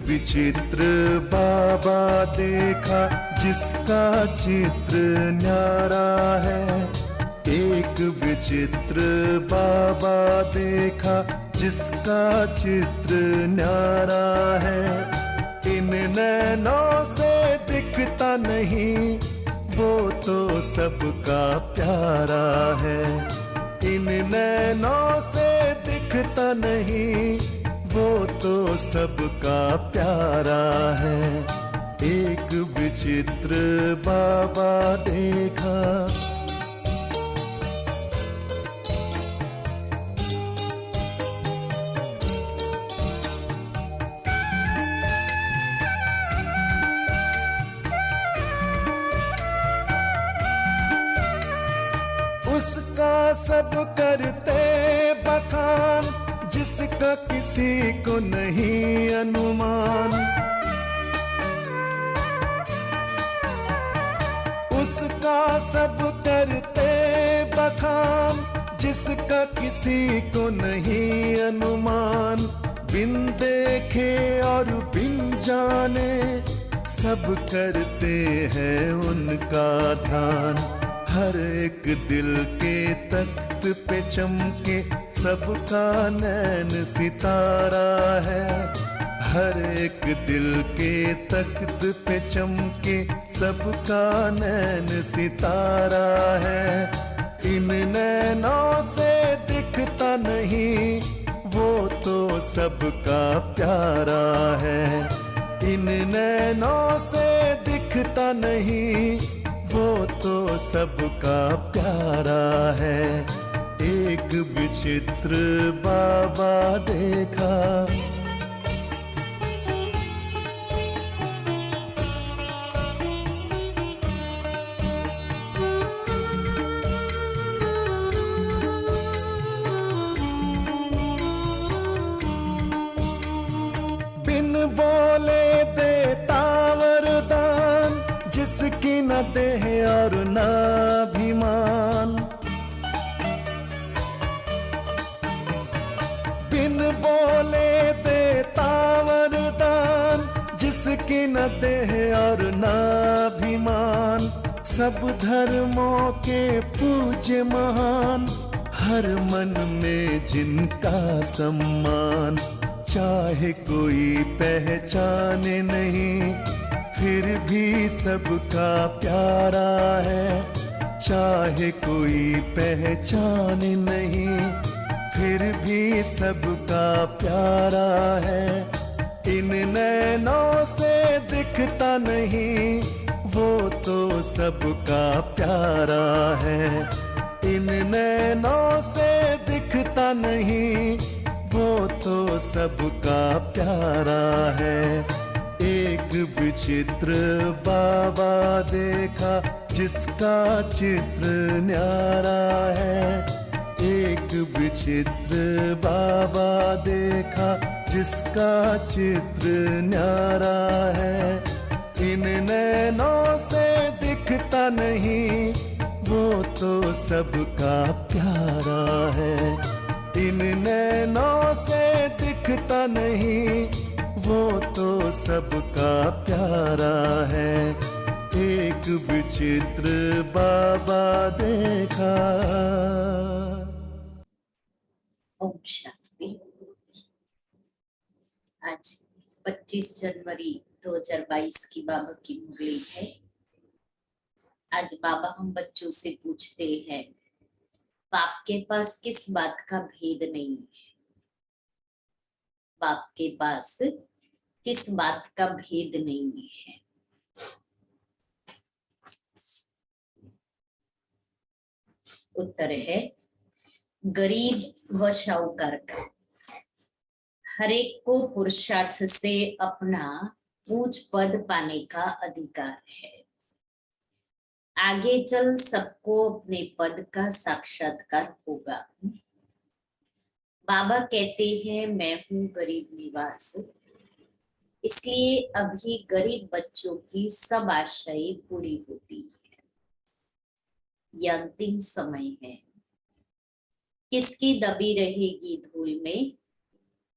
विचित्र बाबा देखा जिसका चित्र न्यारा है। एक विचित्र बाबा देखा जिसका चित्र न्यारा है। इन नैनों से दिखता नहीं वो तो सबका प्यारा है। इन नैनों से दिखता नहीं वो तो सबका प्यारा है। एक विचित्र बाबा देखा। उसका सब करते बखान जिसका किसी को नहीं अनुमान। उसका सब करते बखान जिसका किसी को नहीं अनुमान। बिन देखे और बिन जाने सब करते हैं उनका ध्यान। हर एक दिल के तख्त पे चमके सबका नैन सितारा है। हर एक दिल के तख्त पे चमके सबका नैन सितारा है। इन नैनों से दिखता नहीं वो तो सबका प्यारा है। इन नैनों से दिखता नहीं वो तो सबका प्यारा है। एक विचित्र बाबा देखा। बिन बोले देता वरदान जिसकी न देह और न अभिमान। बिन बोले देता वरदान जिसकी न देह और न अभिमान। सब धर्मों के पूज्य महान हर मन में जिनका सम्मान। चाहे कोई पहचाने नहीं फिर भी सबका प्यारा है। चाहे कोई पहचाने नहीं फिर भी सबका प्यारा है। इन नैनों से दिखता नहीं वो तो सबका प्यारा है। इन नैनों से दिखता नहीं वो तो सबका प्यारा है। एक विचित्र बाबा देखा जिसका चित्र न्यारा है। एक विचित्र बाबा देखा जिसका चित्र न्यारा है। इन नैनों से दिखता नहीं वो तो सबका प्यारा है। इन नैनों से दिखता नहीं वो तो सबका प्यारा है। एक विचित्र बाबा देखा। ओम शांति। आज 25 जनवरी 2022 की बाबा की मुरली है। आज बाबा हम बच्चों से पूछते हैं, बाप के पास किस बात का भेद नहीं है? बाप के पास किस बात का भेद नहीं है? उत्तर है गरीब व शाहूकार का। हर एक को पुरुषार्थ से अपना ऊंच पद पाने का अधिकार है। आगे चल सबको अपने पद का साक्षात्कार होगा। बाबा कहते हैं मैं हूँ गरीब निवास, इसलिए अभी गरीब बच्चों की सब आशाएं पूरी होती है। यह अंतिम समय है। किसकी दबी रहेगी धूल में,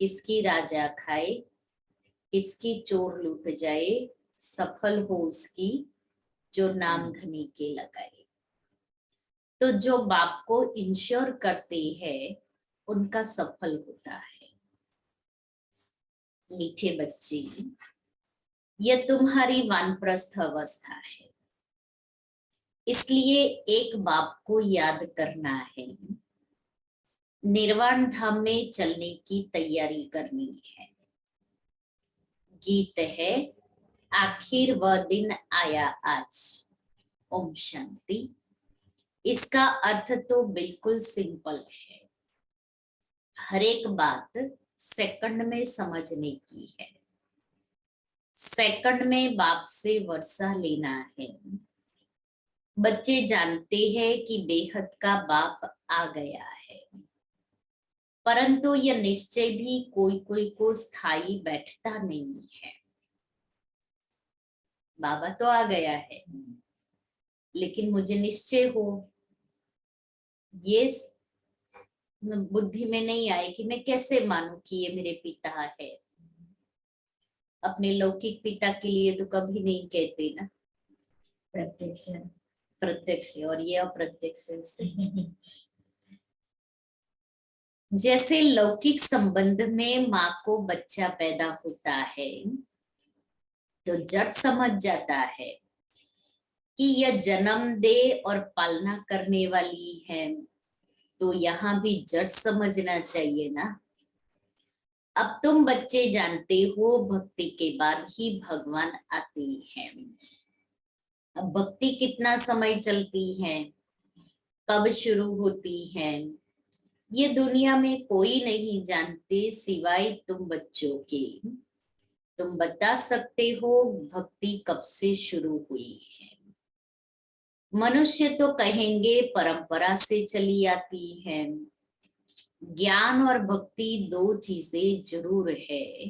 किसकी राजा खाए, किसकी चोर लूट जाए, सफल हो उसकी जो नाम धनी के लगाए। तो जो बाप को इंश्योर करते हैं उनका सफल होता है। मीठे बच्चे, यह तुम्हारी वानप्रस्थ अवस्था है, इसलिए एक बाप को याद करना है, निर्वाण धाम में चलने की तैयारी करनी है। गीत है, आखिर वह दिन आया आज। ओम शांति। इसका अर्थ तो बिल्कुल सिंपल है, हर एक बात सेकंड में समझने की है। सेकंड में बाप से वर्षा लेना है। बच्चे जानते हैं कि बेहद का बाप आ गया है, परंतु यह निश्चय भी कोई कोई को स्थायी बैठता नहीं है। बाबा तो आ गया है, लेकिन मुझे निश्चय हो, ये बुद्धि में नहीं आए कि मैं कैसे मानूं कि ये मेरे पिता है। अपने लौकिक पिता के लिए तो कभी नहीं कहते ना, प्रत्यक्ष प्रत्यक्ष, और ये अप्रत्यक्ष से। जैसे लौकिक संबंध में माँ को बच्चा पैदा होता है तो जट समझ जाता है कि यह जन्म दे और पालना करने वाली है, तो यहाँ भी जट समझना चाहिए ना। अब तुम बच्चे जानते हो भक्ति के बाद ही भगवान आते हैं। अब भक्ति कितना समय चलती है, कब शुरू होती है, ये दुनिया में कोई नहीं जानते सिवाय तुम बच्चों के। तुम बता सकते हो भक्ति कब से शुरू हुई है। मनुष्य तो कहेंगे परंपरा से चली आती है। ज्ञान और भक्ति दो चीजें जरूर है,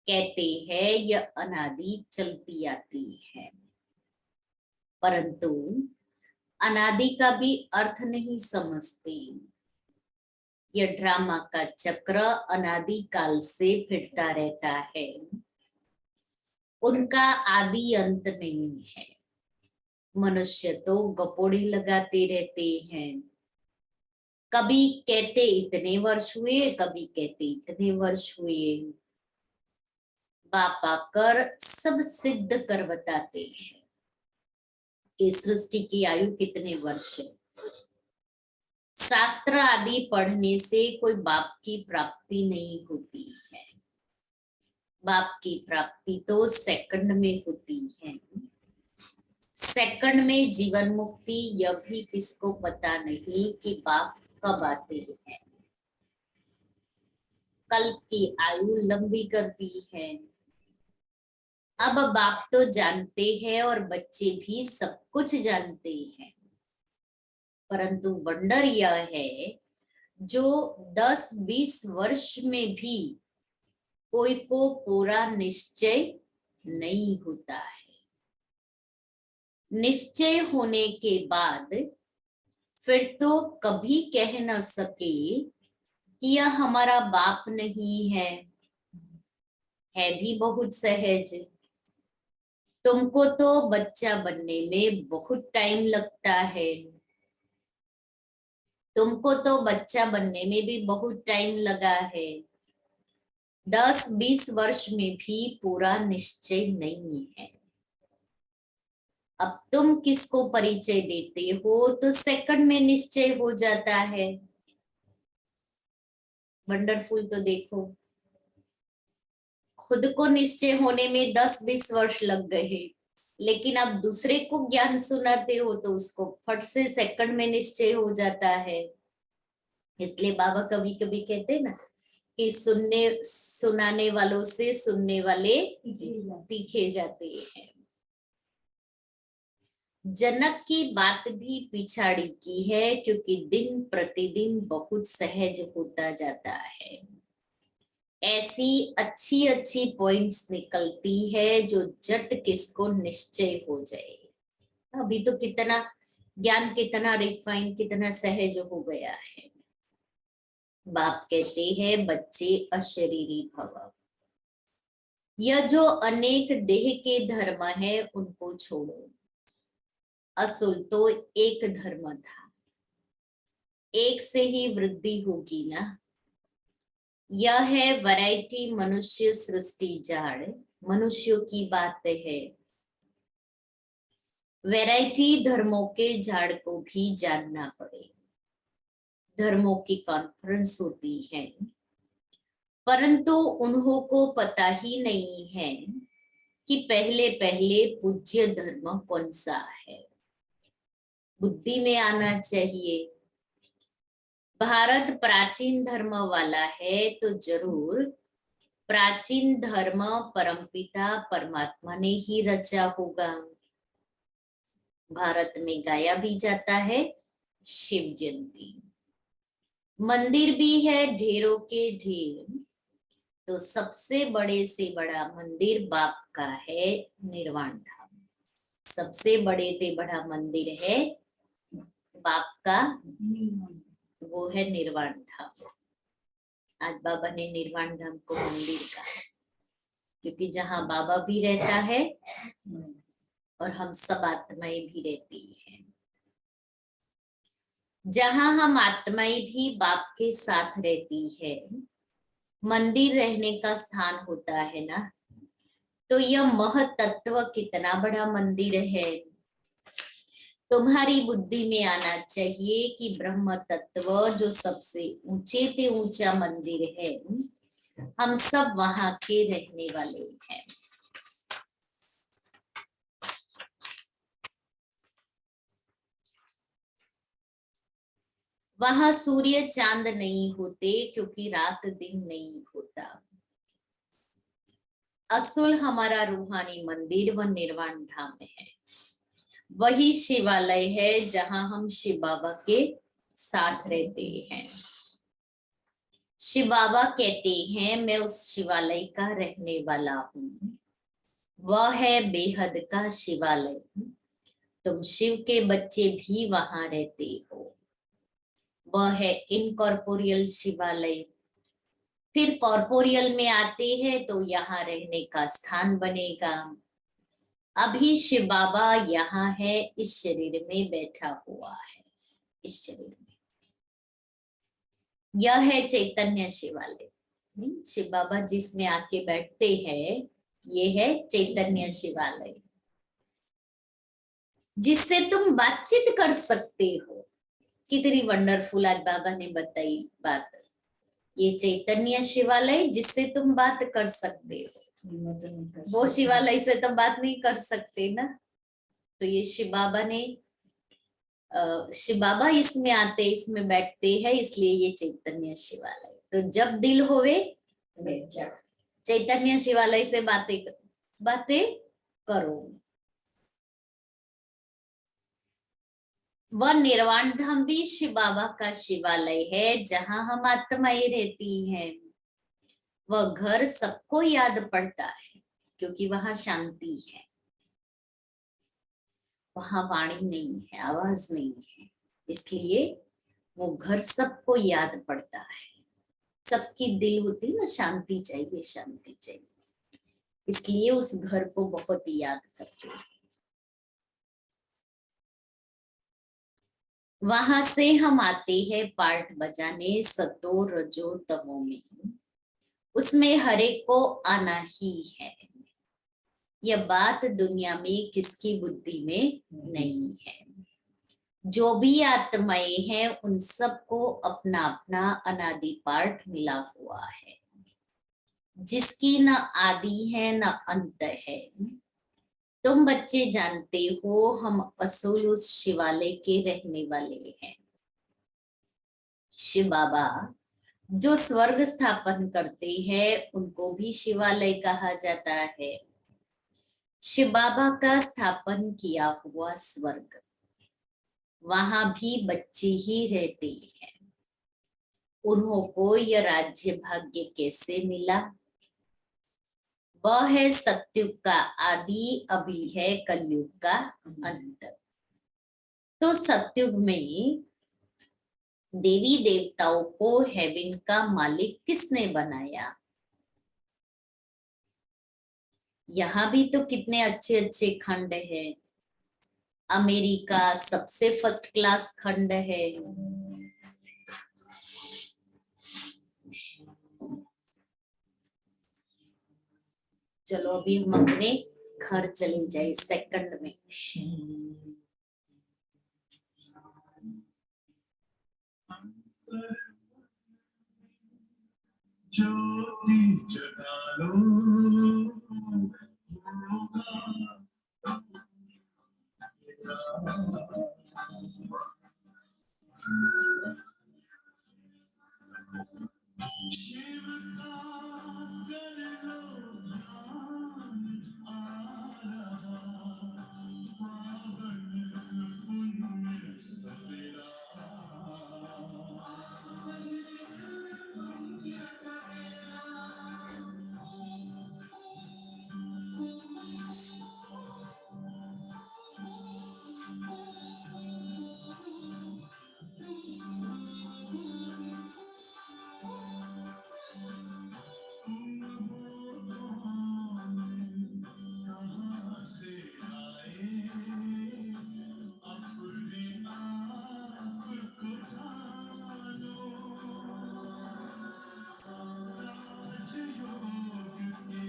कहते हैं यह अनादि चलती आती है, परंतु अनादि का भी अर्थ नहीं समझते। यह ड्रामा का चक्र अनादि काल से फिरता रहता है, उनका आदि अंत नहीं है। मनुष्य तो गपोड़ी लगाते रहते हैं, कभी कहते इतने वर्ष हुए, कभी कहते इतने वर्ष हुए। बाप आकर सब सिद्ध कर बताते हैं कि सृष्टि की आयु कितने वर्ष है। शास्त्र आदि पढ़ने से कोई बाप की प्राप्ति नहीं होती है। बाप की प्राप्ति तो सेकंड में होती है। सेकंड में जीवन मुक्ति, यह भी किसको पता नहीं कि बाप कब आते हैं। कल्प की आयु लंबी करती है। अब बाप तो जानते हैं और बच्चे भी सब कुछ जानते हैं, परंतु वंडर यह है जो 10-20 वर्ष में भी कोई को पूरा निश्चय नहीं होता है। निश्चय होने के बाद फिर तो कभी कह न सके कि यह हमारा बाप नहीं है भी बहुत सहज। तुमको तो बच्चा बनने में बहुत टाइम लगता है, तुमको तो बच्चा बनने में भी बहुत टाइम लगा है। 10-20 वर्ष में भी पूरा निश्चय नहीं है। अब तुम किसको परिचय देते हो तो सेकंड में निश्चय हो जाता है। वंडरफुल। तो देखो, खुद को निश्चय होने में 10-20 वर्ष लग गए, लेकिन अब दूसरे को ज्ञान सुनाते हो तो उसको फट से सेकंड में निश्चय हो जाता है। इसलिए बाबा कभी कभी कहते हैं ना कि सुनाने वालों से सुनने वाले तीखे जाते हैं। जनक की बात भी पिछाड़ी की है, क्योंकि दिन प्रतिदिन बहुत सहज होता जाता है। ऐसी अच्छी अच्छी पॉइंट्स निकलती है जो जट किसको निश्चय हो जाए। अभी तो कितना ज्ञान, कितना रिफाइन, कितना सहज हो गया है। बाप कहते हैं बच्चे अशरीरी भव, यह जो अनेक देह के धर्म है उनको छोड़ो। असुल तो एक धर्म था, एक से ही वृद्धि होगी ना। यह है वैरायटी मनुष्य सृष्टि जाड़, मनुष्यों की बात है। वैरायटी धर्मों के झाड़ को भी जानना पड़े। धर्मों की कॉन्फ्रेंस होती है, परंतु उन्हों को पता ही नहीं है कि पहले पहले पूज्य धर्म कौन सा है। बुद्धि में आना चाहिए। भारत प्राचीन धर्म वाला है तो जरूर प्राचीन धर्म परमपिता परमात्मा ने ही रचा होगा। भारत में गाया भी जाता है शिव जयंती। मंदिर भी है ढेरों के ढेर, तो सबसे बड़े से बड़ा मंदिर बाप का है निर्वाण धाम। सबसे बड़े से बड़ा मंदिर है बाप का, वो है निर्वाण धाम। आज बाबा ने निर्वाण धाम को मंदिर कहा, क्योंकि जहाँ बाबा भी रहता है और हम सब आत्माएं भी रहती हैं। जहाँ हम आत्माएं भी बाप के साथ रहती है, मंदिर रहने का स्थान होता है ना। तो यह महतत्व कितना बड़ा मंदिर है। तुम्हारी बुद्धि में आना चाहिए कि ब्रह्म तत्व जो सबसे ऊंचे से ऊंचा मंदिर है, हम सब वहां के रहने वाले हैं। वहां सूर्य चांद नहीं होते, क्योंकि रात दिन नहीं होता। असुल हमारा रूहानी मंदिर व निर्वाण धाम है। वही शिवालय है जहां हम शिव बाबा के साथ रहते हैं। शिव बाबा कहते हैं मैं उस शिवालय का रहने वाला हूँ। वह है बेहद का शिवालय। तुम शिव के बच्चे भी वहां रहते हो। वह है इनकॉर्पोरियल शिवालय। फिर कॉर्पोरियल में आते हैं तो यहाँ रहने का स्थान बनेगा। अभी शिव बाबा यहाँ है, इस शरीर में बैठा हुआ है। इस शरीर में यह है चैतन्य शिवालय। शिव बाबा जिसमें आके बैठते हैं, ये है चैतन्य शिवालय, जिससे तुम बातचीत कर सकते हो। कितनी वंडरफुल आज बाबा ने बताई बात। ये चैतन्य शिवालय जिससे तुम बात कर सकते हो। वो शिवालय से तो बात नहीं कर सकते ना। तो ये शिव बाबा ने शिव बाबा इसमें आते, इसमें बैठते हैं, इसलिए ये चैतन्य शिवालय। तो जब दिल होवे चैतन्य शिवालय से बातें करो। वह निर्वाण धाम भी शिव बाबा का शिवालय है, जहां हम आत्माएं रहती हैं। वह घर सबको याद पड़ता है, क्योंकि वहां शांति है। वहां वाणी नहीं है, आवाज नहीं है, इसलिए वो घर सबको याद पड़ता है। सबकी दिल होती ना, शांति चाहिए, शांति चाहिए, इसलिए उस घर को बहुत याद करते हैं। वहां से हम आते हैं पार्ट बजाने सतो रजो तमो में। उसमें हर एक को आना ही है। यह बात दुनिया में किसकी बुद्धि में नहीं है। जो भी आत्माएं हैं उन सबको अपना अपना अनादि पार्ट मिला हुआ है, जिसकी न आदि है न अंत है। तुम बच्चे जानते हो हम असूल उस शिवालय के रहने वाले हैं। शिव बाबा जो स्वर्ग स्थापन करते हैं उनको भी शिवालय कहा जाता है। शिव बाबा का स्थापन किया हुआ स्वर्ग, वहां भी बच्चे ही रहते हैं। उन्हों को यह राज्य भाग्य कैसे मिला? वह है सत्युग का आदि, अभी है कलयुग का अंत। तो सत्युग में देवी देवताओं को हेवन का मालिक किसने बनाया? यहाँ भी तो कितने अच्छे अच्छे खंड है। अमेरिका सबसे फर्स्ट क्लास खंड है। चलो अभी हम अपने घर चले जाए सेकंड में। ज्योति जगा लो, शिव का कर लो ध्यान, आ रहा पावन पुण्य सवेरा। कहाँ से आए अपने आप को जानो, राजयोग के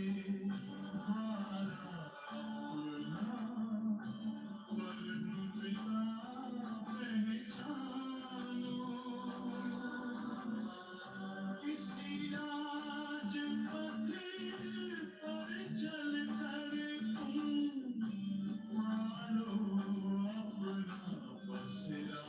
धारा अपना वर्ण पिता पहचानो। किसी राजपथ पर चलकर तुम मानो अपना बसेरा।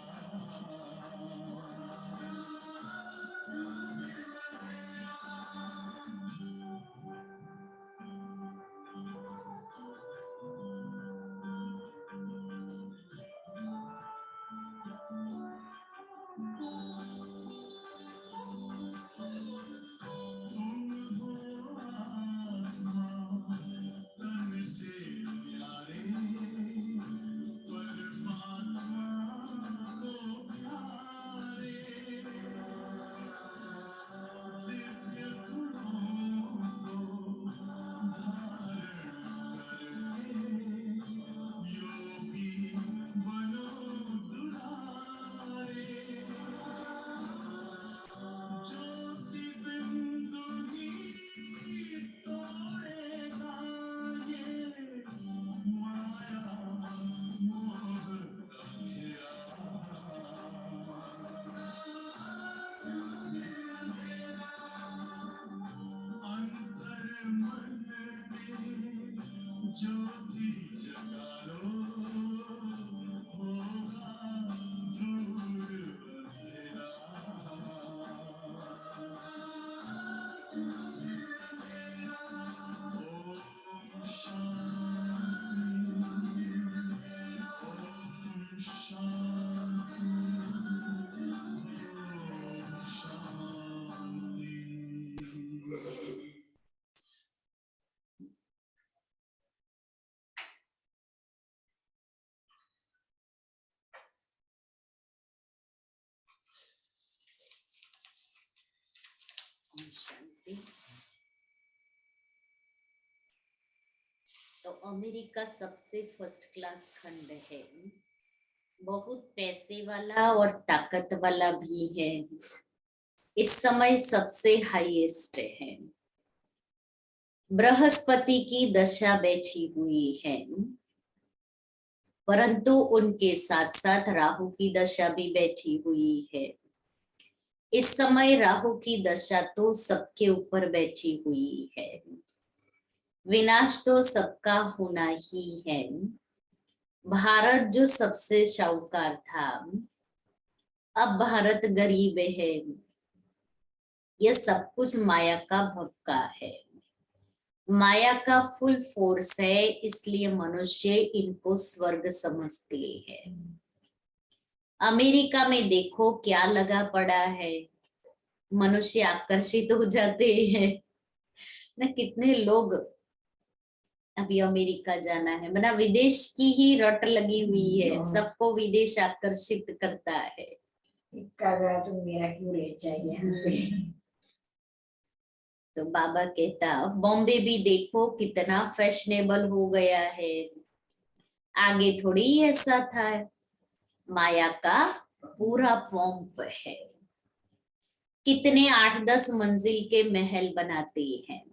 तन से प्यारे परमात्मा को प्यारे, दिव्य गुणों को धारण करके योगी बनो दुलारे। ज्योति बिंदु ही तोड़ेगा ये माया मोह का घेरा। अंतर मन में ज्योति जगा लो, होगा दूर अंधेरा। ओम शांति, ओम शांति। शांति। तो अमेरिका सबसे फर्स्ट क्लास खंड है, बहुत पैसे वाला और ताकत वाला भी है, इस समय सबसे हाईएस्ट है। बृहस्पति की दशा बैठी हुई है, परंतु उनके साथ साथ राहु की दशा भी बैठी हुई है। इस समय राहु की दशा तो सबके ऊपर बैठी हुई है। विनाश तो सबका होना ही है। भारत जो सबसे शाहूकार था, अब भारत गरीब है। यह सब कुछ माया का भक्का है, माया का फुल फोर्स है, इसलिए मनुष्य इनको स्वर्ग समझते हैं। अमेरिका में देखो क्या लगा पड़ा है, मनुष्य आकर्षित हो जाते हैं ना। कितने लोग अभी अमेरिका जाना है, मतलब विदेश की ही रट लगी हुई है, सबको विदेश आकर्षित करता है। तुम मेरा क्यों ले जाइए यहाँ पे। तो बाबा कहता बॉम्बे भी देखो कितना फैशनेबल हो गया है, आगे थोड़ी ऐसा था। माया का पूरा पंप है, कितने 8-10 मंजिल के महल बनाते हैं।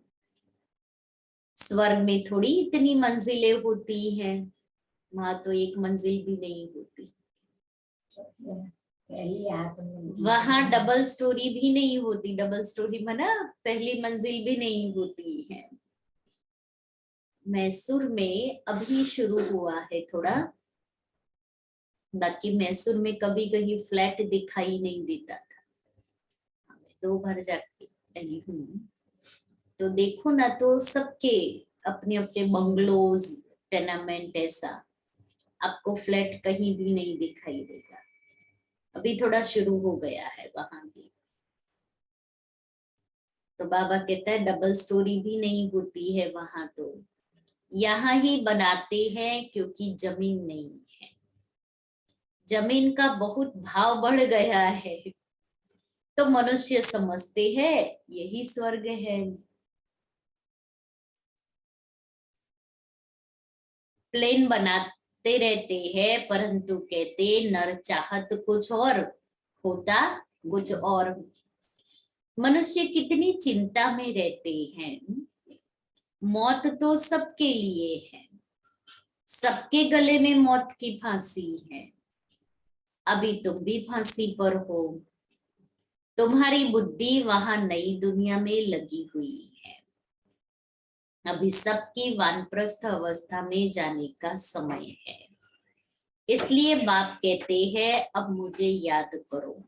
स्वर्ग में थोड़ी इतनी मंजिलें होती हैं, वहां तो एक मंजिल भी नहीं होती। वहां डबल स्टोरी भी नहीं होती, डबल स्टोरी माना पहली मंजिल भी नहीं होती है। मैसूर में अभी शुरू हुआ है थोड़ा, बाकी मैसूर में कभी कहीं फ्लैट दिखाई नहीं देता था। 2 बार जाके आई हूँ, तो देखो ना, तो सबके अपने अपने बंगलोज, टेनामेंट, ऐसा आपको फ्लैट कहीं भी नहीं दिखाई देगा। अभी थोड़ा शुरू हो गया है वहां भी। तो बाबा कहता है डबल स्टोरी भी नहीं होती है वहां, तो यहाँ ही बनाते हैं क्योंकि जमीन नहीं है। जमीन का बहुत भाव बढ़ गया है, तो मनुष्य समझते हैं यही स्वर्ग है। प्लेन बनाते रहते हैं, परंतु कहते नर चाहत कुछ और, होता कुछ और। मनुष्य कितनी चिंता में रहते हैं। मौत तो सबके लिए है, सबके गले में मौत की फांसी है। अभी तुम भी फांसी पर हो, तुम्हारी बुद्धि वहां नई दुनिया में लगी हुई है। अभी सबकी वानप्रस्थ अवस्था में जाने का समय है। इसलिए बाप कहते हैं अब मुझे याद करो।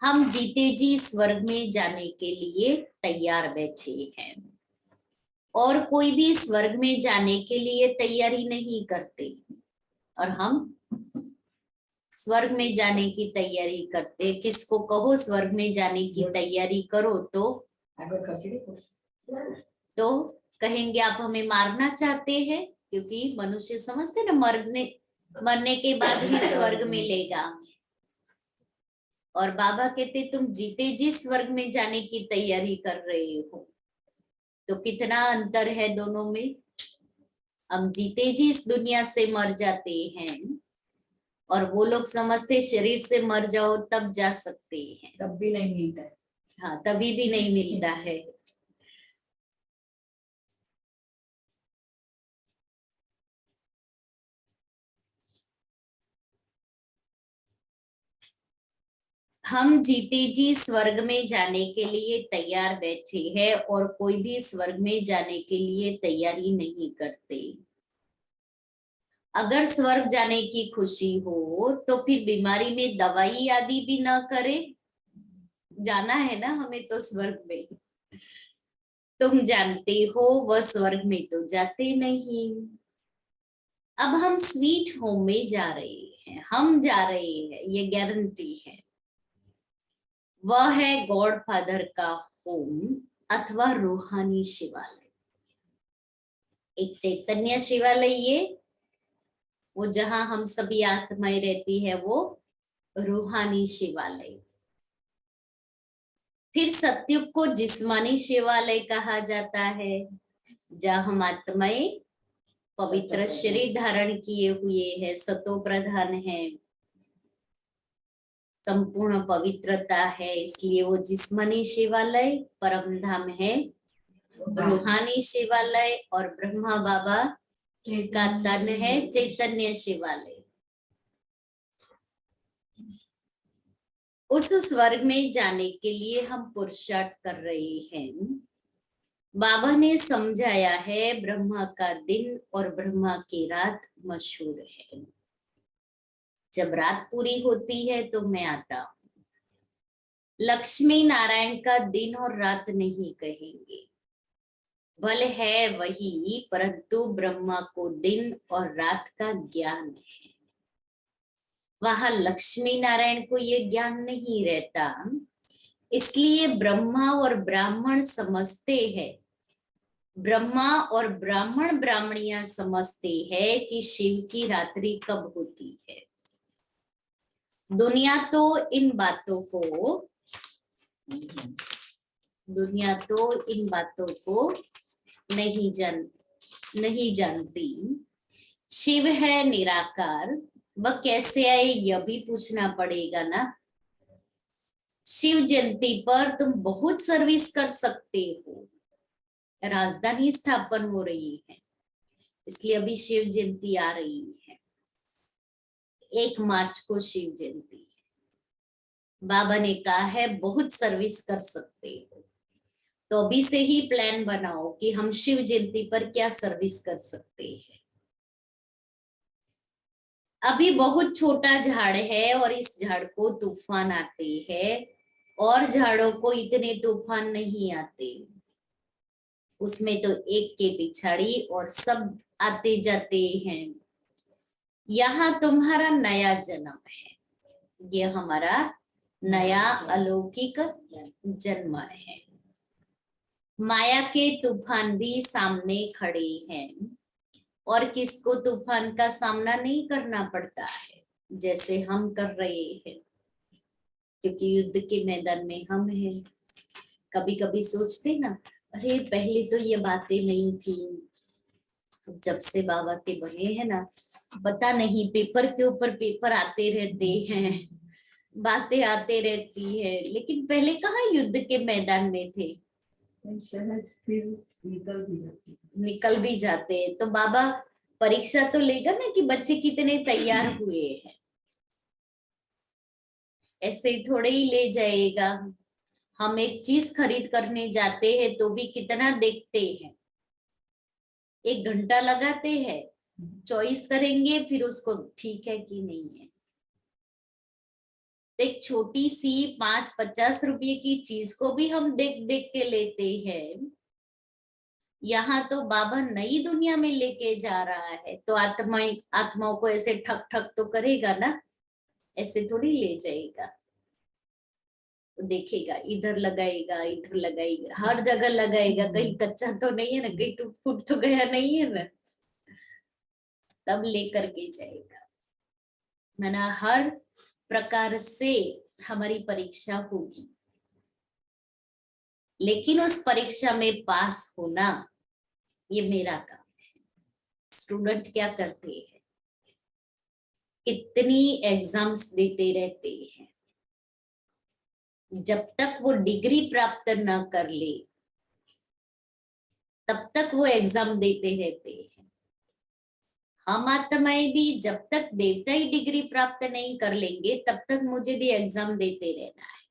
हम जीते जी स्वर्ग में जाने के लिए तैयार बैठे हैं, और कोई भी स्वर्ग में जाने के लिए तैयारी नहीं करते। और हम स्वर्ग में जाने की तैयारी करते, किसको कहो स्वर्ग में जाने की तैयारी करो तो कहेंगे आप हमें मारना चाहते हैं, क्योंकि मनुष्य समझते ना मरने के बाद ही स्वर्ग मिलेगा। और बाबा कहते तुम जीते जी स्वर्ग में जाने की तैयारी कर रहे हो, तो कितना अंतर है दोनों में। हम जीते जी इस दुनिया से मर जाते हैं, और वो लोग समझते शरीर से मर जाओ तब जा सकते हैं, तब भी नहीं मिलता है। हाँ तभी भी नहीं मिलता है। हम जीते जी स्वर्ग में जाने के लिए तैयार बैठे हैं, और कोई भी स्वर्ग में जाने के लिए तैयारी नहीं करते। अगर स्वर्ग जाने की खुशी हो तो फिर बीमारी में दवाई आदि भी ना करे। जाना है ना हमें तो स्वर्ग में, तुम जानते हो वह स्वर्ग में तो जाते नहीं। अब हम स्वीट होम में जा रहे हैं, हम जा रहे हैं, ये गारंटी है। वह है गॉड फादर का होम अथवा रूहानी शिवालय। एक चैतन्य शिवालय, ये वो जहां हम सभी आत्माएं रहती है, वो रूहानी शिवालय। फिर सतयुग को जिस्मानी शिवालय कहा जाता है, जहां हम आत्माएं पवित्र शरीर धारण किए हुए हैं, सतो प्रधान है, संपूर्ण पवित्रता है, इसलिए वो जिस्मानी शिवालय। परम धाम है रूहानी शिवालय, और ब्रह्मा बाबा का तन है चैतन्य शिवालय। उस स्वर्ग में जाने के लिए हम पुरुषार्थ कर रहे हैं। बाबा ने समझाया है ब्रह्मा का दिन और ब्रह्मा की रात मशहूर है। जब रात पूरी होती है तो मैं आता हूँ। लक्ष्मी नारायण का दिन और रात नहीं कहेंगे, भले है वही, परंतु ब्रह्मा को दिन और रात का ज्ञान है। वहां लक्ष्मी नारायण को ये ज्ञान नहीं रहता, इसलिए ब्रह्मा और ब्राह्मण समझते हैं, ब्रह्मा और ब्राह्मण ब्राह्मणियां समझते हैं कि शिव की रात्रि कब होती है। दुनिया तो इन बातों को दुनिया तो इन बातों को नहीं जानती। शिव है निराकार, वह कैसे आए यह भी पूछना पड़ेगा ना। शिव जयंती पर तुम बहुत सर्विस कर सकते हो। राजधानी स्थापन हो रही है, इसलिए अभी शिव जयंती आ रही है। 1 मार्च को शिव जयंती है। बाबा ने कहा है बहुत सर्विस कर सकते हो, तो अभी से ही प्लान बनाओ कि हम शिव जयंती पर क्या सर्विस कर सकते हैं। अभी बहुत छोटा झाड़ है और इस झाड़ को तूफान आते हैं, और झाड़ों को इतने तूफान नहीं आते। उसमें तो एक के पिछाड़ी और सब आते जाते हैं। यहाँ तुम्हारा नया जन्म है, ये हमारा नया अलौकिक जन्म है। माया के तूफान भी सामने खड़े हैं, और किसको तूफान का सामना नहीं करना पड़ता है जैसे हम कर रहे हैं, क्योंकि युद्ध के मैदान में हम हैं। कभी कभी सोचते ना, अरे पहले तो ये बातें नहीं थी, जब से बाबा के बने हैं ना, पता नहीं पेपर के ऊपर पेपर आते रहते हैं, बातें आते रहती है, लेकिन पहले कहाँ युद्ध के मैदान में थे। सहज फिर निकल भी जाते हैं। तो बाबा परीक्षा तो लेगा ना कि बच्चे कितने तैयार हुए हैं, ऐसे ही थोड़े ही ले जाएगा। हम एक चीज खरीद करने जाते हैं तो भी कितना देखते हैं, 1 घंटा लगाते हैं, चॉइस करेंगे, फिर उसको ठीक है कि नहीं है। एक छोटी सी 5-50 रुपए की चीज को भी हम देख देख के लेते हैं। यहाँ तो बाबा नई दुनिया में लेके जा रहा है, तो आत्माओं को ऐसे ठक ठक तो करेगा ना, ऐसे थोड़ी ले जाएगा। तो देखेगा, इधर लगाएगा, इधर लगाएगा, हर जगह लगाएगा, कहीं कच्चा तो नहीं है ना, कहीं टूट फूट तो गया नहीं है ना, तब लेकर के जाएगा। माना हर प्रकार से हमारी परीक्षा होगी, लेकिन उस परीक्षा में पास होना ये मेरा काम है। स्टूडेंट क्या करते हैं, कितनी एग्जाम्स देते रहते हैं, जब तक वो डिग्री प्राप्त न कर ले तब तक वो एग्जाम देते रहते हैं। हम आत्माएं भी जब तक देवताई डिग्री प्राप्त नहीं कर लेंगे तब तक मुझे भी एग्जाम देते रहना है,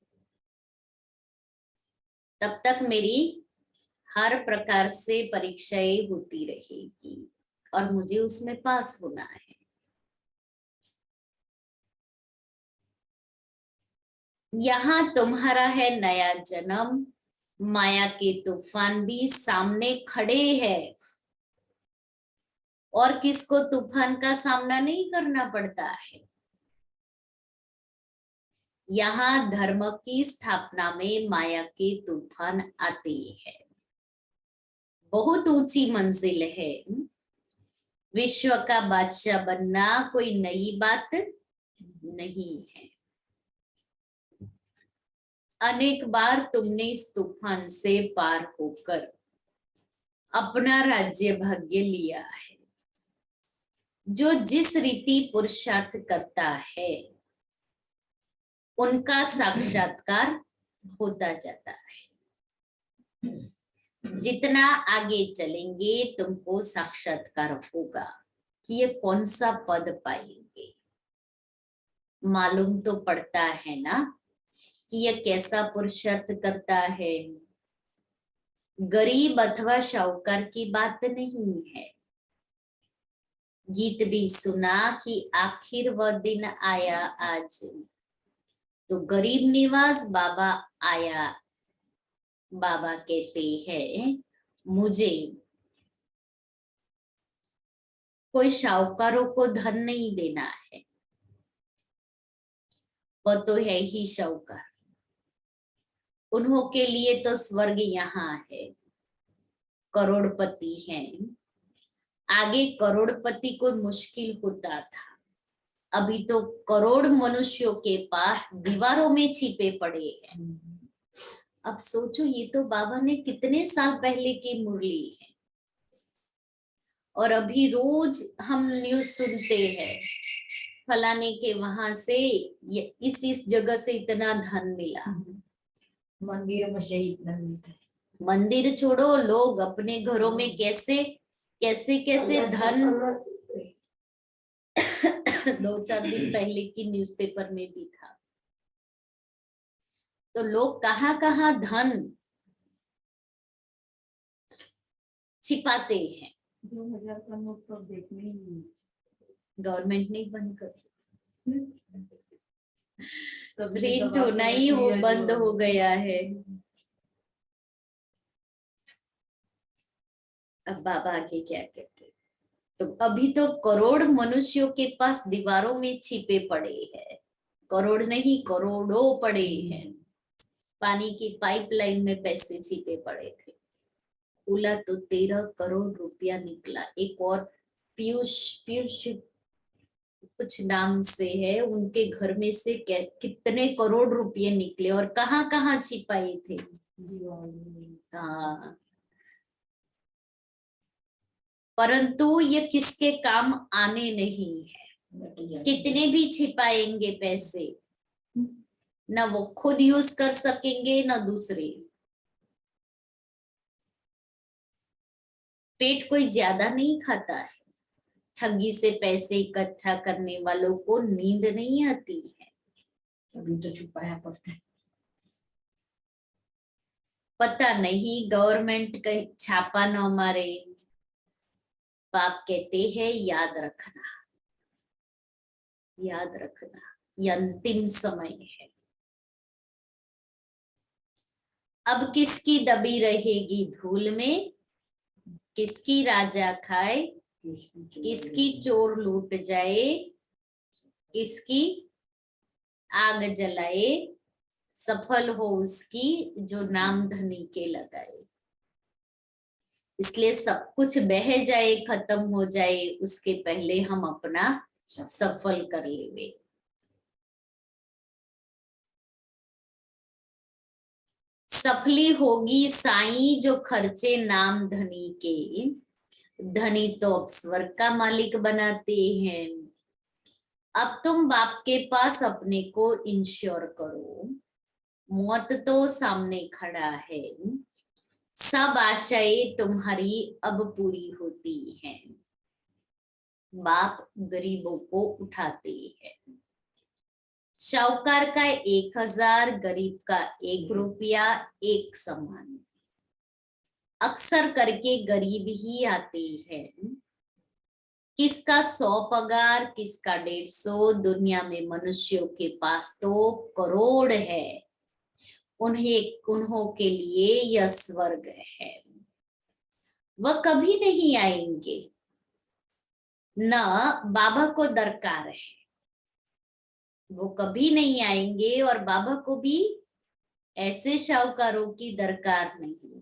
तब तक मेरी हर प्रकार से परीक्षाएं होती रहेगी और मुझे उसमें पास होना है। यहाँ तुम्हारा है नया जन्म, माया के तूफान भी सामने खड़े हैं, और किसको तूफान का सामना नहीं करना पड़ता है। यहाँ धर्म की स्थापना में माया के तूफान आते हैं। बहुत ऊंची मंजिल है, विश्व का बादशाह बनना कोई नई बात नहीं है। अनेक बार तुमने इस तूफान से पार होकर अपना राज्य भाग्य लिया है। जो जिस रीति पुरुषार्थ करता है उनका साक्षात्कार होता जाता है। जितना आगे चलेंगे तुमको साक्षात्कार होगा कि ये कौन सा पद पाएंगे। मालूम तो पड़ता है ना कि ये कैसा पुरुषार्थ करता है। गरीब अथवा शाहूकार की बात नहीं है। गीत भी सुना कि आखिर वह दिन आया आज, तो गरीब निवास बाबा आया। बाबा कहते हैं मुझे कोई शाहूकारों को धन नहीं देना है, वह तो है ही शाहूकार। उन्हों के लिए तो स्वर्ग यहाँ है, करोड़पति हैं। आगे करोड़पति को मुश्किल होता था, अभी तो करोड़ मनुष्यों के पास दीवारों में छिपे पड़े हैं। अब सोचो, ये तो बाबा ने कितने साल पहले की मुरली है, और अभी रोज हम न्यूज सुनते हैं फलाने के वहां से इस जगह से इतना धन मिला। मंदिर में से इतना मिलता है। मंदिर छोड़ो, लोग अपने घरों में कैसे कैसे कैसे धन 2-4 दिन पहले की न्यूज़पेपर में भी था। तो लोग कहाँ कहाँ धन छिपाते हैं। 2000 का नोट तो देखने ही नहीं। गवर्नमेंट नहीं बंद कर, सबने प्रिंट दबा के होना रख ही हो लिया बंद जो। हो गया है। अब बाबा आगे क्या कहते हैं? तो अभी तो करोड़ मनुष्यों के पास दीवारों में छिपे पड़े हैं, करोड़ नहीं करोड़ों पड़े हैं। पानी की पाइपलाइन में पैसे छिपे पड़े थे, खुला तो 13 करोड़ रुपया निकला। एक और पीयूष पीयूष कुछ नाम से है, उनके घर में से कितने करोड़ रुपये निकले और कहाँ कहाँ छिपाए थे। हाँ, परंतु ये किसके काम आने नहीं है। कितने भी छिपाएंगे पैसे, न वो खुद यूज कर सकेंगे न दूसरे। पेट कोई ज्यादा नहीं खाता है, ठगी से पैसे इकट्ठा करने वालों को नींद नहीं आती है। अभी तो छुपाया पड़ता है। पता नहीं गवर्नमेंट कहीं छापा न मारे। बाप कहते हैं याद रखना, याद रखना, ये अंतिम समय है। अब किसकी दबी रहेगी धूल में, किसकी राजा खाए, किसकी चोर लूट जाए, किसकी आग जलाए, सफल हो उसकी जो नाम धनी के लगाए। इसलिए सब कुछ बह जाए, खत्म हो जाए, उसके पहले हम अपना सफल कर लेवे। सफली होगी साईं जो खर्चे नाम धनी के, धनी तो अब स्वर्ग का मालिक बनाते हैं। अब तुम बाप के पास अपने को इंश्योर करो, मौत तो सामने खड़ा है, सब आशाएं तुम्हारी अब पूरी होती हैं। बाप गरीबों को उठाते हैं। शाहूकार का 1000, गरीब का 1 रुपया एक समान। अक्सर करके गरीब ही आते हैं, किसका 100 पगार, किसका 150। दुनिया में मनुष्यों के पास तो करोड़ है, उन्हों के लिए यह स्वर्ग है। वह कभी नहीं आएंगे, न बाबा को दरकार है, वो कभी नहीं आएंगे। और बाबा को भी ऐसे शाहूकारों की दरकार नहीं।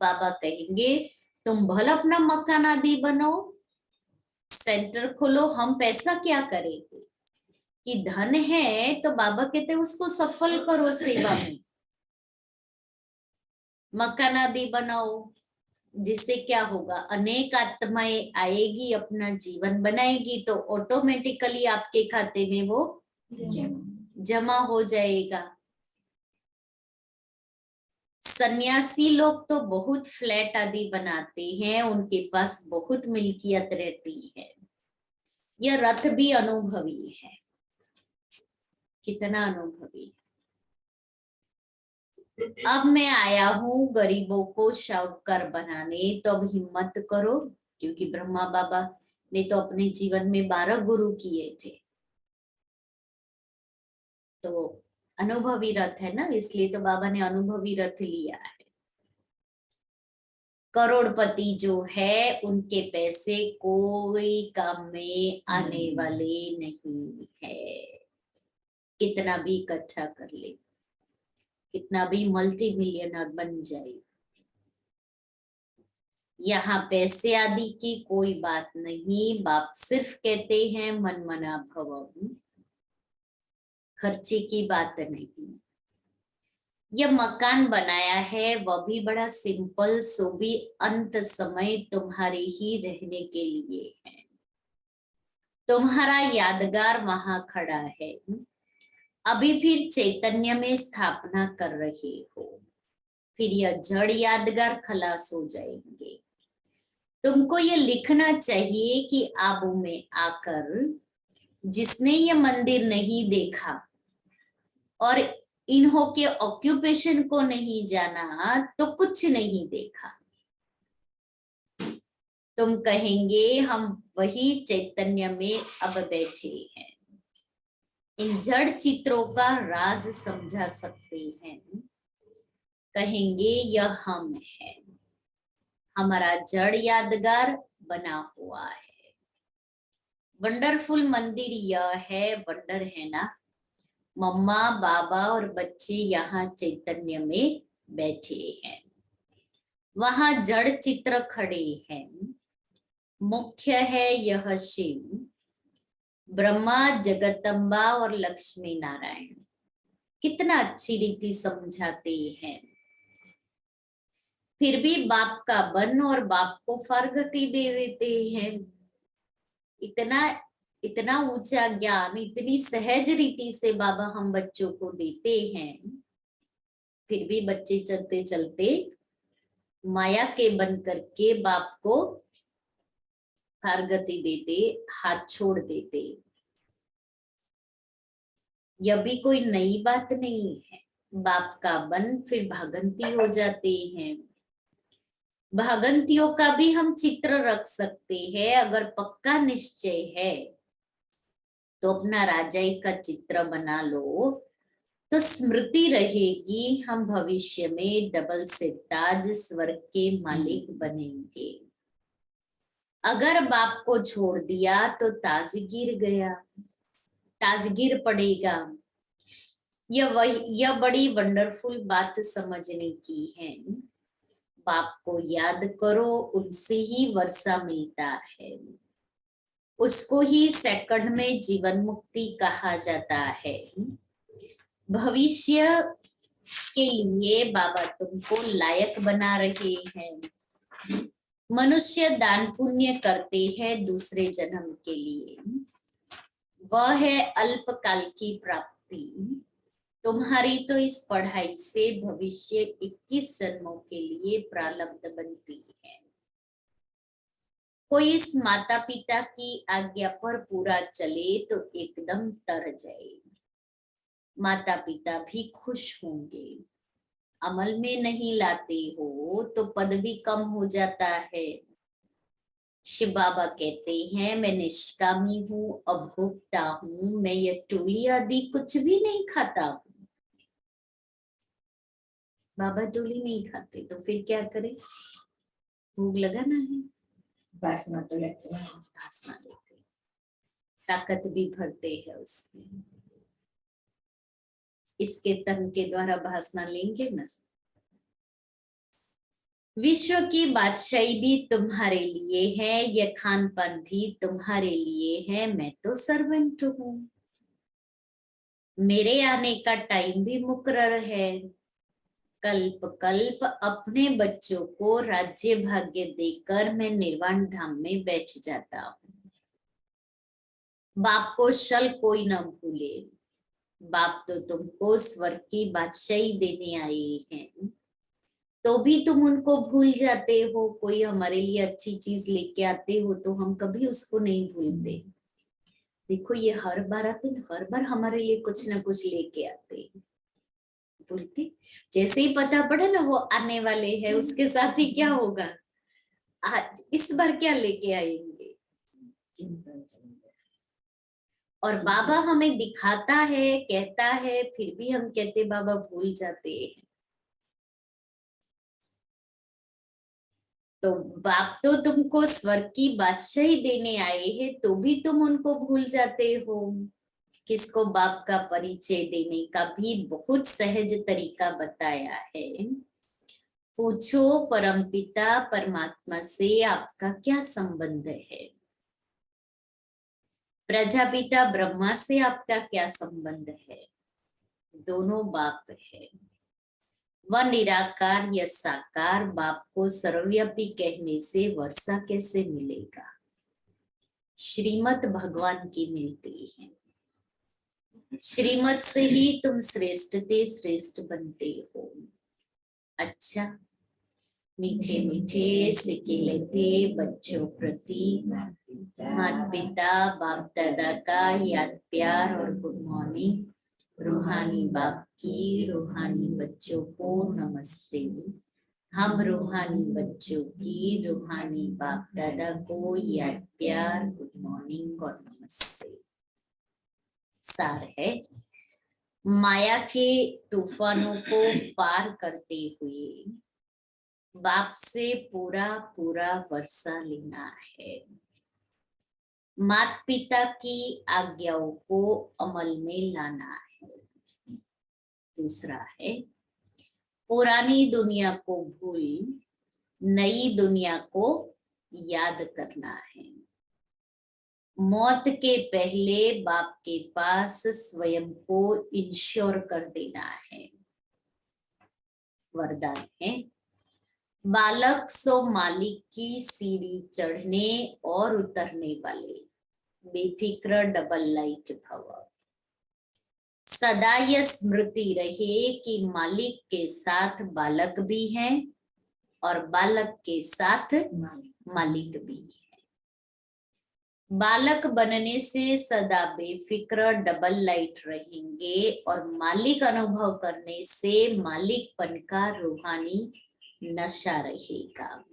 बाबा कहेंगे तुम भले अपना मकान आदि बनो, सेंटर खोलो, हम पैसा क्या करेंगे। कि धन है तो बाबा कहते उसको सफल करो सेवा में, मकान आदि बनाओ, जिससे क्या होगा, अनेक आत्माएं आएगी, अपना जीवन बनाएगी, तो ऑटोमेटिकली आपके खाते में वो जमा हो जाएगा। सन्यासी लोग तो बहुत फ्लैट आदि बनाते हैं, उनके पास बहुत मिल्कियत रहती है। यह रथ भी अनुभवी है, कितना अनुभवी। अब मैं आया हूँ गरीबों को शाहूकार बनाने, तो अब हिम्मत करो, क्योंकि ब्रह्मा बाबा ने तो अपने जीवन में 12 गुरु किए थे। तो अनुभवी रथ है ना, इसलिए तो बाबा ने अनुभवी रथ लिया है। करोड़पति जो है उनके पैसे कोई काम में आने वाले नहीं है। कितना भी इकट्ठा कर ले, कितना भी मल्टी मिलियनर बन जाए, यहाँ पैसे आदि की कोई बात नहीं। बाप सिर्फ कहते हैं मन मना भव, खर्चे की बात नहीं। यह मकान बनाया है वह भी बड़ा सिंपल, सो भी अंत समय तुम्हारे ही रहने के लिए है। तुम्हारा यादगार वहां खड़ा है, अभी फिर चैतन्य में स्थापना कर रहे हो, फिर यह जड़ यादगार खलास हो जाएंगे। तुमको ये लिखना चाहिए कि आबू में आकर जिसने ये मंदिर नहीं देखा और इन्हों के ऑक्यूपेशन को नहीं जाना तो कुछ नहीं देखा। तुम कहेंगे हम वही चैतन्य में अब बैठे हैं, इन जड़ चित्रों का राज समझा सकते हैं। कहेंगे यह हम है, हमारा जड़ यादगार बना हुआ है। वंडरफुल मंदिर यह है, वंडर है ना। मम्मा बाबा और बच्चे यहाँ चैतन्य में बैठे हैं, वहां जड़ चित्र खड़े हैं। मुख्य है यह शिव, ब्रह्मा, जगदम्बा और लक्ष्मी नारायण। कितना अच्छी रीति समझाते हैं। फिर भी बाप का बन और बाप को फरगति दे देते हैं। इतना इतना ऊंचा ज्ञान इतनी सहज रीति से बाबा हम बच्चों को देते हैं, फिर भी बच्चे चलते चलते माया के बन करके बाप को फरगति देते, हाथ छोड़ देते। यह भी कोई नई बात नहीं है। बाप का बन फिर भागंती हो जाते हैं। भागंतियों का भी हम चित्र रख सकते हैं। अगर पक्का निश्चय है तो अपना राजाई का चित्र बना लो, तो स्मृति रहेगी हम भविष्य में डबल से ताज स्वर्ग के मालिक बनेंगे। अगर बाप को छोड़ दिया तो ताज गिर गया, ताज गिर पड़ेगा। यह बड़ी वंडरफुल बात समझने की है। बाप को याद करो, उनसे ही वर्षा मिलता है, उसको ही सेकंड में जीवन मुक्ति कहा जाता है। भविष्य के लिए बाबा तुमको लायक बना रहे हैं। मनुष्य दान पुण्य करते हैं दूसरे जन्म के लिए, वह है अल्पकाल की प्राप्ति। तुम्हारी तो इस पढ़ाई से भविष्य 21 जन्मों के लिए प्रारब्ध बनती है। कोई इस माता पिता की आज्ञा पर पूरा चले तो एकदम तर जाए। माता पिता भी खुश होंगे। अमल में नहीं लाते हो तो पद भी कम हो जाता है। शिव बाबा कहते हैं मैं निष्कामी हूँ, अभोक्ता हूँ, मैं ये टोली आदि कुछ भी नहीं खाता हूँ। बाबा टोली नहीं खाते तो फिर क्या करें? भूख लगाना है, वासना तो लेते हैं। वासना लेते, ताकत भी भरते हैं उसमें। इसके तन के द्वारा भाषण लेंगे ना। विश्व की बादशाही भी तुम्हारे लिए है, यह खान पान भी तुम्हारे लिए है। मैं तो सर्वेंट हूँ, मेरे आने का टाइम भी मुकर्रर है। कल्प कल्प अपने बच्चों को राज्य भाग्य देकर मैं निर्वाण धाम में बैठ जाता हूँ। बाप को शल कोई न भूले। बाप तो तुमको स्वर्ग की बादशाही देने आए हैं, तो भी तुम उनको भूल जाते हो। कोई हमारे लिए अच्छी चीज लेके आते हो तो हम कभी उसको नहीं भूलते। देखो ये हर बार आते, हर बार हमारे लिए कुछ ना कुछ लेके आते, भूलते। जैसे ही पता पड़े ना वो आने वाले हैं, उसके साथ ही क्या होगा, आज इस बार क्या लेके आएंगे। और बाबा हमें दिखाता है, कहता है, फिर भी हम कहते बाबा भूल जाते हैं। तो बाप तो तुमको स्वर्ग की बादशाही देने आए हैं, तो भी तुम उनको भूल जाते हो। किसको बाप का परिचय देने का भी बहुत सहज तरीका बताया है। पूछो परमपिता परमात्मा से आपका क्या संबंध है। प्रजापिता ब्रह्मा से आपका क्या संबंध है। दोनों बाप है। वह निराकार या साकार बाप को सर्वव्यापी कहने से वर्षा कैसे मिलेगा? श्रीमत भगवान की मिलती है। श्रीमत से ही तुम श्रेष्ठ ते श्रेष्ठ बनते हो। अच्छा, मीठे मीठे सिक्के लेते बच्चों प्रति माता पिता बाप दादा का याद प्यार और गुड मॉर्निंग। रूहानी बाप की रूहानी बच्चों को नमस्ते। हम रूहानी बच्चों की रूहानी बाप दादा को याद प्यार गुड मॉर्निंग और नमस्ते। सार है, माया के तूफानों को पार करते हुए बाप से पूरा पूरा वर्षा लेना है। माता पिता की आज्ञाओं को अमल में लाना है। दूसरा है, पुरानी दुनिया को भूल नई दुनिया को याद करना है। मौत के पहले बाप के पास स्वयं को इंश्योर कर देना है। वरदान है, बालक सो मालिक की सीढ़ी चढ़ने और उतरने वाले, बेफिक्र डबल लाइट भव। सदा यह स्मृति रहे कि मालिक के साथ बालक भी हैं और बालक के साथ मालिक भी है। बालक बनने से सदा बेफिक्र डबल लाइट रहेंगे और मालिक अनुभव करने से मालिकपन का रूहानी नशा रहेगा।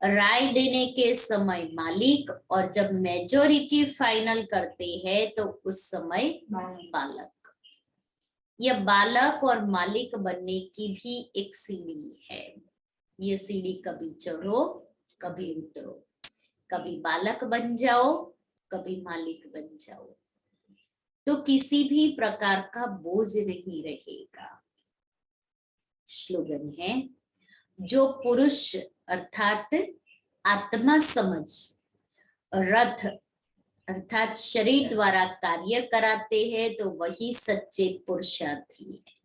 राय देने के समय मालिक और जब मेजोरिटी फाइनल करते हैं तो उस समय बालक। यह बालक और मालिक बनने की भी एक सीढ़ी है। ये सीढ़ी कभी चढ़ो कभी उतरो, कभी बालक बन जाओ कभी मालिक बन जाओ, तो किसी भी प्रकार का बोझ नहीं रहेगा। स्लोगन है, जो पुरुष अर्थात आत्मा समझ रथ अर्थात शरीर द्वारा कार्य कराते हैं तो वही सच्चे पुरुषार्थी है।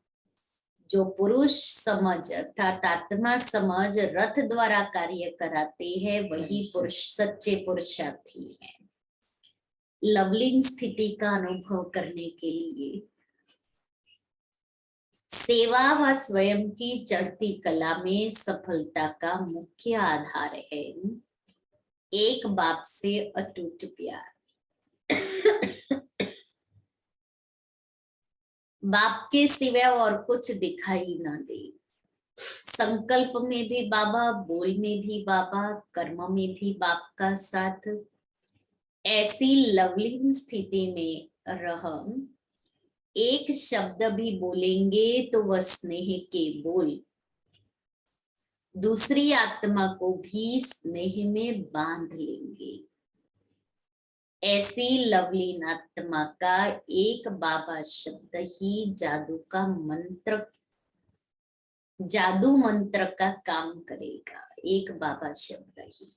जो पुरुष समझ अर्थात आत्मा समझ रथ द्वारा कार्य कराते हैं वही पुरुष सच्चे पुरुषार्थी है। लवलीन स्थिति का अनुभव करने के लिए सेवा व स्वयं की चढ़ती कला में सफलता का मुख्य आधार है एक बाप से अटूट प्यार। बाप के सिवाय और कुछ दिखाई ना दे। संकल्प में भी बाबा, बोल में भी बाबा, कर्म में भी बाप का साथ। ऐसी लवलीन स्थिति में रह एक शब्द भी बोलेंगे तो वह स्नेह के बोल दूसरी आत्मा को भी स्नेह में बांध लेंगे। ऐसी लवलीन आत्मा का एक बाबा शब्द ही जादू का मंत्र, जादू मंत्र का काम करेगा। एक बाबा शब्द ही।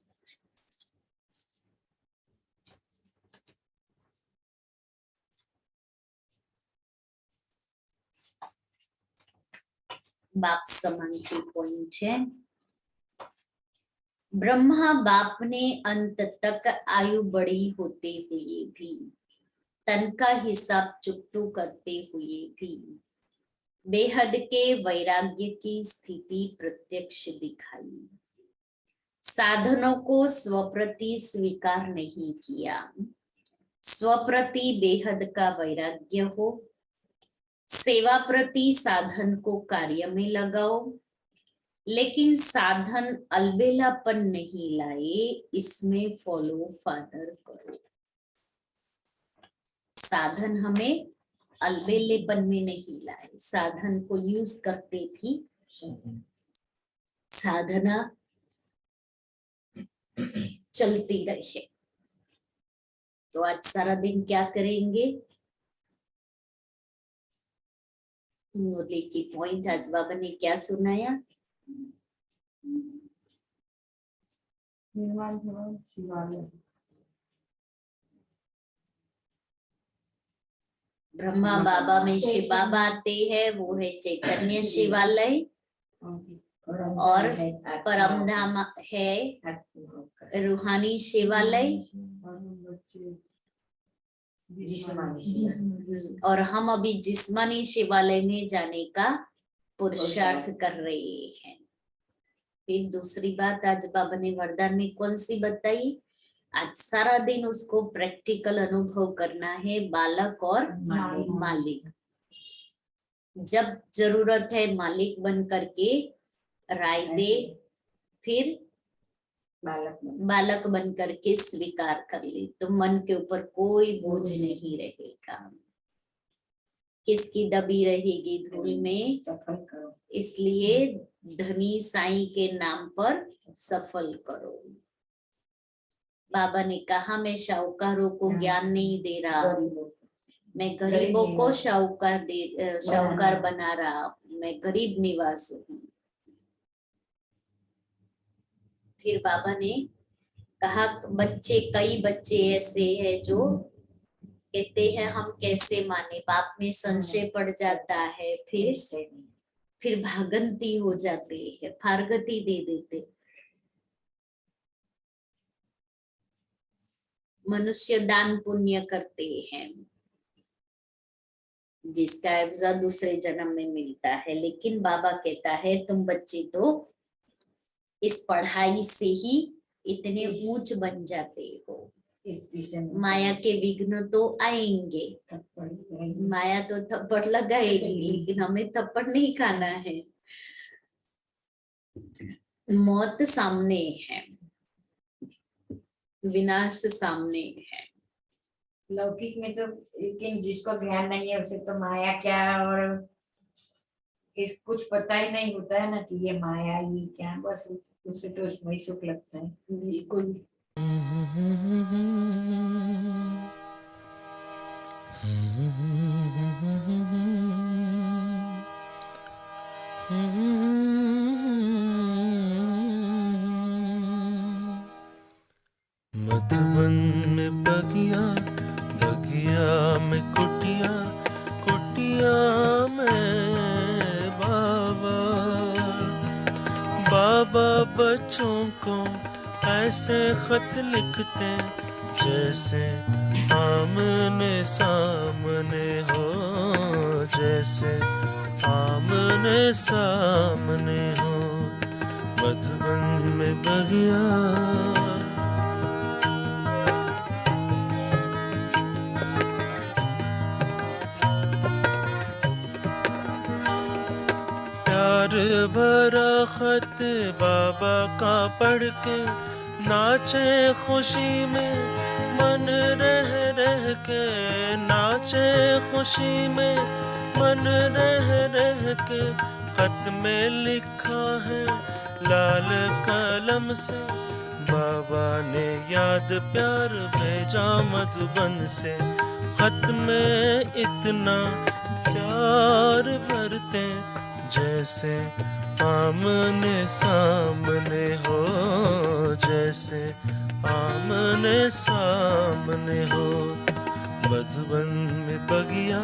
बाप समान की पॉइंट है। ब्रह्मा बाप ने अंत तक आयु बड़ी होते हुए भी, तन का हिसाब चुकतू करते हुए भी बेहद के वैराग्य की स्थिति प्रत्यक्ष दिखाई। साधनों को स्वप्रति स्वीकार नहीं किया। स्वप्रति बेहद का वैराग्य हो। सेवा प्रति साधन को कार्य में लगाओ, लेकिन साधन अलबेलापन नहीं लाए, इसमें फॉलो फादर करो। साधन हमें अलबेलेपन में नहीं लाए, साधन को यूज करते भी साधना चलती रहे। तो आज सारा दिन क्या करेंगे? मुरली की पॉइंट आज बाबा ने क्या सुनाया? ब्रह्मा बाबा में शिव बाबा आते हैं, वो है चैतन्य शिवालय। और परम धाम है रूहानी शिवालय। और हम अभी जिस्मानी शिवालय में जाने का पुरुषार्थ कर रहे हैं। फिर दूसरी बात आज बाबा ने वरदान में कौन सी बताई? आज सारा दिन उसको प्रैक्टिकल अनुभव करना है, बालक और मालिक। जब जरूरत है मालिक बन करके राय दे, फिर बालक बन करके स्वीकार कर ले, तो मन के ऊपर कोई बोझ नहीं रहेगा। किसकी दबी रहेगी धूल में? सफल करो। इसलिए धनी साईं के नाम पर सफल करो। बाबा ने कहा मैं शाहूकारों को ज्ञान नहीं दे रहा, मैं गरीबों को शाहूकार बना रहा, मैं गरीब निवास हूँ। फिर बाबा ने कहा कई बच्चे ऐसे हैं जो कहते हैं हम कैसे माने, बाप में संशय पड़ जाता है, फिर भागंती हो जाते हैं, फारगती दे देते। मनुष्य दान पुण्य करते हैं जिसका एवजा दूसरे जन्म में मिलता है, लेकिन बाबा कहता है तुम बच्चे तो इस पढ़ाई से ही इतने ऊंच बन जाते हो। माया के विघ्न तो आएंगे, माया तो थप्पड़ लगाएगी, लेकिन हमें थप्पड़ नहीं खाना है। मौत सामने है, विनाश सामने है। लौकिक में तो लेकिन जिसको ज्ञान नहीं है उसे तो माया क्या और कुछ पता ही नहीं होता है ना कि ये माया ये क्या, बस उसे तो उसमें ही सुख लगता है। बिल्कुल। मधुबन में बगिया, बगिया में कुटिया, कुटिया में बाबा। बाबा बच्चों को ऐसे खत लिखते जैसे आमने सामने हो, जैसे आमने सामने हो। मधुबन में बगिया, प्यार भरा खत बाबा का पढ़ के नाचे खुशी में मन रह रह के, नाचे खुशी में मन रह रह के। खत में लिखा है लाल कलम से, बाबा ने याद प्यार भेजा मधुबन से। खत में इतना प्यार भरते जैसे आमने सामने हो, जैसे आमने सामने हो। मधुबन में बगिया,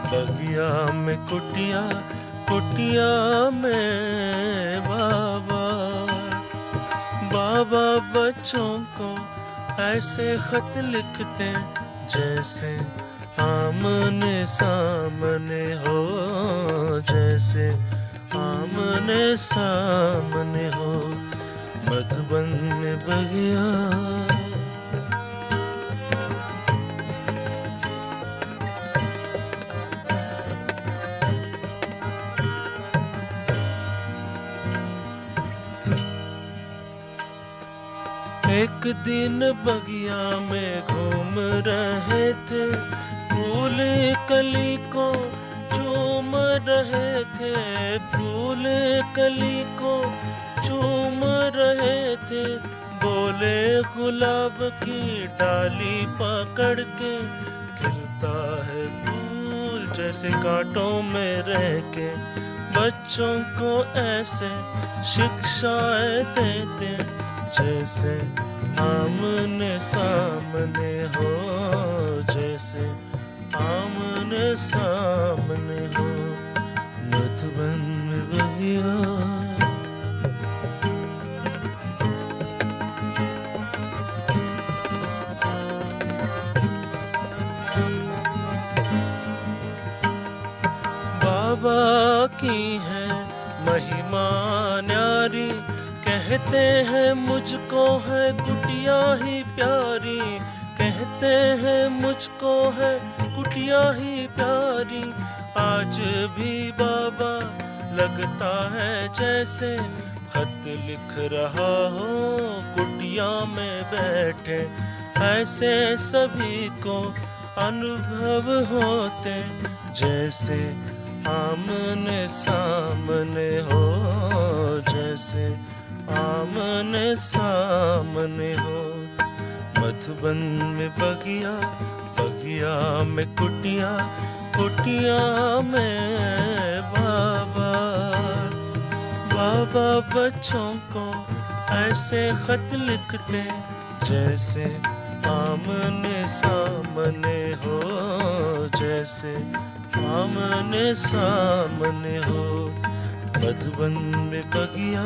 बगिया में कुटिया, कुटिया में बाबा। बाबा बच्चों को ऐसे खत लिखते जैसे आमने सामने हो, जैसे आमने सामने हो। मधुबन में बगिया, एक दिन बगिया में घूम रहे थे, फूल कली को चूम रहे थे, फूल कली को चूम रहे थे। बोले गुलाब की डाली पकड़ के, गिरता है फूल जैसे कांटों में रह के। बच्चों को ऐसे शिक्षाएं देते जैसे आमने सामने हो, जैसे आमने सामने हो मधुबन में बगिया। बाबा की है महिमा न्यारी, कहते हैं मुझको है कुटिया ही प्यारी, कहते हैं मुझको है कुटिया ही प्यारी। आज भी बाबा लगता है जैसे खत लिख रहा हो कुटिया में बैठे, ऐसे सभी को अनुभव होते जैसे आमने सामने हो, जैसे आमने सामने हो। मधुबन में बगिया, बगिया में कुटिया, कुटिया में बाबा। बाबा बच्चों को ऐसे खत लिखते जैसे आमने सामने हो, जैसे आमने सामने हो। मधुबन में बगिया,